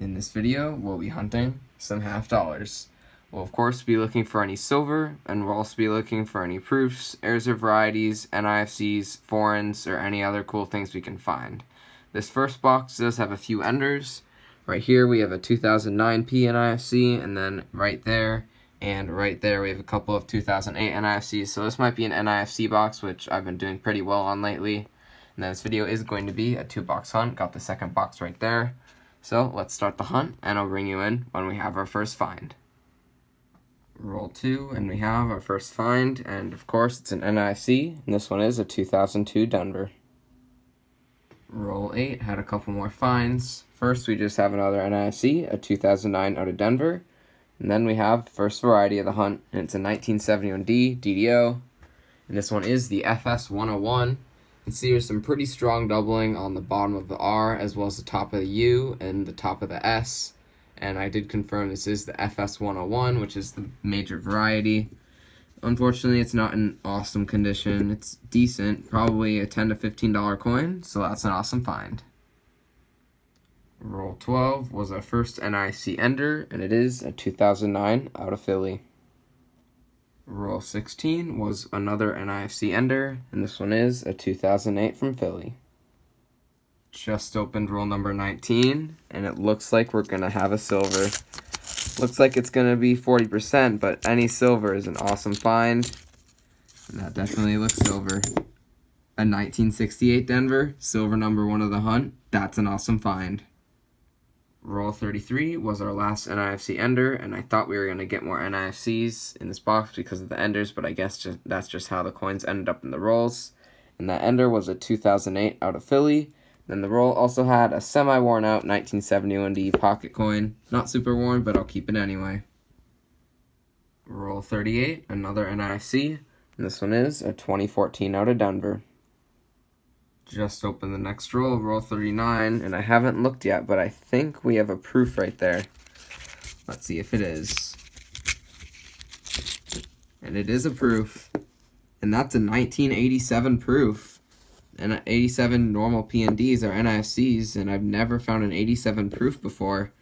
In this video, we'll be hunting some half dollars. We'll of course be looking for any silver, and we'll also be looking for any proofs, heirs or varieties, NIFCs, foreigns, or any other cool things we can find. This first box does have a few enders. Right here we have a 2009P NIFC, and then right there and right there we have a couple of 2008 NIFCs. So this might be an NIFC box, which I've been doing pretty well on lately. And then this video is going to be a 2-box hunt. Got the second box right there. So let's start the hunt, and I'll bring you in when we have our first find. Roll 2, and we have our first find, and of course it's an NIFC, and this one is a 2002 Denver. Roll 8, had a couple more finds. First we just have another NIFC, a 2009 out of Denver, and then we have first variety of the hunt, and it's a 1971D DDO, and this one is the FS101. You can see there's some pretty strong doubling on the bottom of the R, as well as the top of the U and the top of the S. And I did confirm this is the FS101, which is the major variety. Unfortunately, it's not in awesome condition. It's decent, probably a $10 to $15 coin, so that's an awesome find. Roll 12 was our first NIC ender, and it is a 2009 out of Philly. Roll 16 was another NIFC ender, and this one is a 2008 from Philly. Just opened roll number 19, and it looks like we're going to have a silver. Looks like it's going to be 40%, but any silver is an awesome find. And that definitely looks silver. A 1968 Denver, silver number 1 of the hunt. That's an awesome find. Roll 33 was our last NIFC ender, and I thought we were going to get more NIFCs in this box because of the enders, but I guess that's just how the coins ended up in the rolls. And that ender was a 2008 out of Philly. Then the roll also had a semi-worn out 1971D pocket coin. Not super worn, but I'll keep it anyway. Roll 38, another NIFC, and this one is a 2014 out of Denver. Just open the next roll, roll 39, and I haven't looked yet, but I think we have a proof right there. Let's see if it is. And it is a proof, and that's a 1987 proof. And 87 normal PNDs are NIFCs, and I've never found an 87 proof before.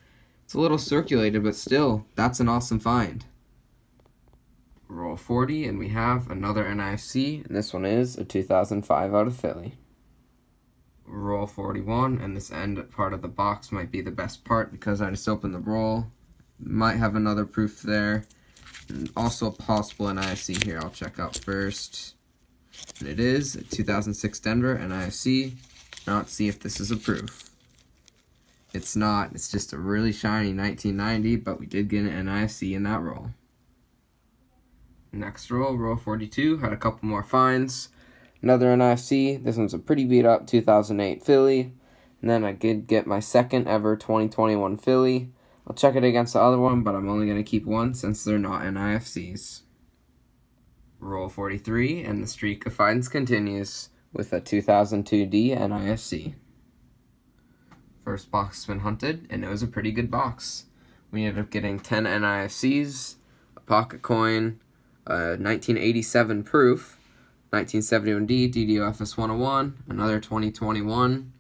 It's a little circulated, but still, that's an awesome find. Roll 40, and we have another NIFC, and this one is a 2005 out of Philly. Roll 41, and this end part of the box might be the best part because I just opened the roll. Might have another proof there, and also a possible NIFC here. I'll check out first. And it is a 2006 Denver NIFC. Now let's see if this is a proof. It's not. It's just a really shiny 1990, but we did get an NIFC in that roll. Next roll, roll 42, had a couple more finds. Another NIFC. This one's a pretty beat up 2008 Philly. And then I did get my second ever 2021 Philly. I'll check it against the other one, but I'm only going to keep one since they're not NIFCs. Roll 43, and the streak of finds continues with a 2002D NIFC. First box has been hunted, and it was a pretty good box. We ended up getting 10 NIFCs, a pocket coin, a 1987 proof, 1971D DDO FS101, another 2021,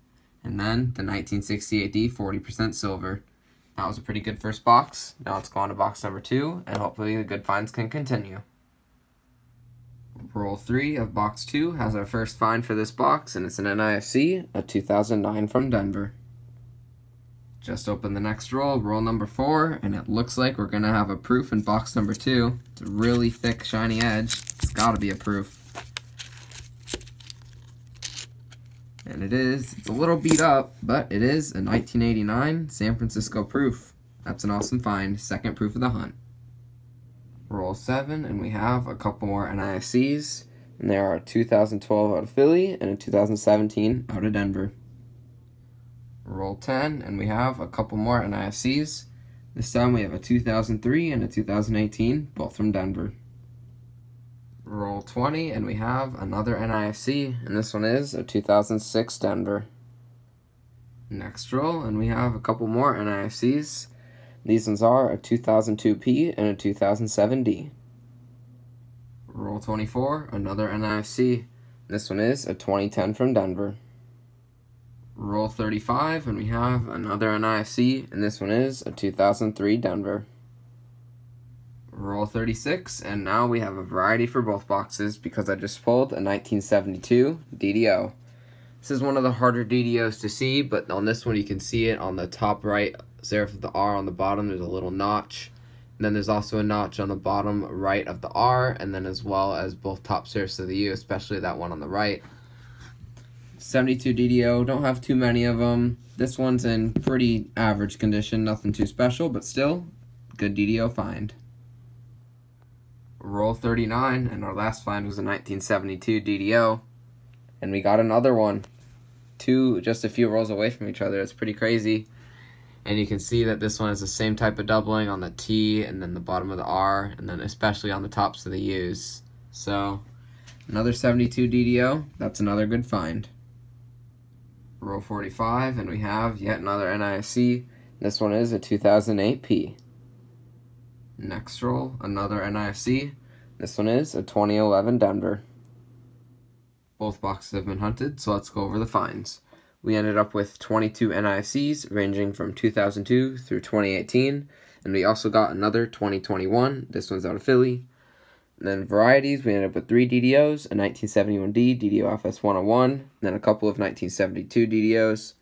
and then the 1968D 40% silver. That was a pretty good first box. Now let's go on to box number 2, and hopefully the good finds can continue. Roll 3 of box 2 has our first find for this box, and it's an NIFC, a 2009 from Denver. Just open the next roll, roll number 4, and it looks like we're going to have a proof in box number 2. It's a really thick, shiny edge. It's got to be a proof. And it is. It's a little beat up, but it is a 1989 San Francisco proof. That's an awesome find. Second proof of the hunt. Roll 7, and we have a couple more NIFCs, and there are a 2012 out of Philly and a 2017 out of Denver. Roll 10, and we have a couple more NIFCs. This time we have a 2003 and a 2018, both from Denver. Roll 20, and we have another NIFC, and this one is a 2006 Denver. Next roll, and we have a couple more NIFCs. These ones are a 2002P and a 2007D. Roll 24, another NIFC. This one is a 2010 from Denver. Roll 35, and we have another NIFC, and this one is a 2003 Denver. Roll 36, and now we have a variety for both boxes because I just pulled a 1972 DDO. This is one of the harder DDOs to see, but on this one you can see it on the top right serif of the R. On the bottom there's a little notch, and then there's also a notch on the bottom right of the R, and then as well as both top serifs of the U, especially that one on the right. 72 DDO, don't have too many of them. This one's in pretty average condition, nothing too special, but still, good DDO find. Roll 39, and our last find was a 1972 DDO, and we got another one. Two just a few rolls away from each other. It's pretty crazy. And you can see that this one is the same type of doubling on the T and then the bottom of the R, and then especially on the tops of the U's. So, another 72 DDO, that's another good find. Roll 45, and we have yet another NIFC. This one is a 2008 P. Next roll, another NIFC. This one is a 2011 Denver. Both boxes have been hunted, so let's go over the finds. We ended up with 22 NIFCs ranging from 2002 through 2018, and we also got another 2021. This one's out of Philly. And then varieties, we ended up with 3 DDOs, a 1971D, DDO FS 101, and then a couple of 1972 DDOs.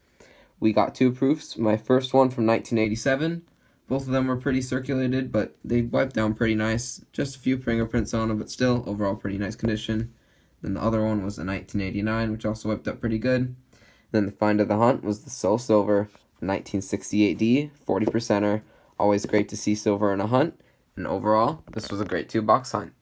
We got 2 proofs. My first one from 1987. Both of them were pretty circulated, but they wiped down pretty nice. Just a few fingerprints on them, but still, overall pretty nice condition. Then the other one was a 1989, which also wiped up pretty good. Then the find of the hunt was the Soul Silver 1968D, 40%er. Always great to see silver in a hunt. And overall, this was a great 2-box hunt.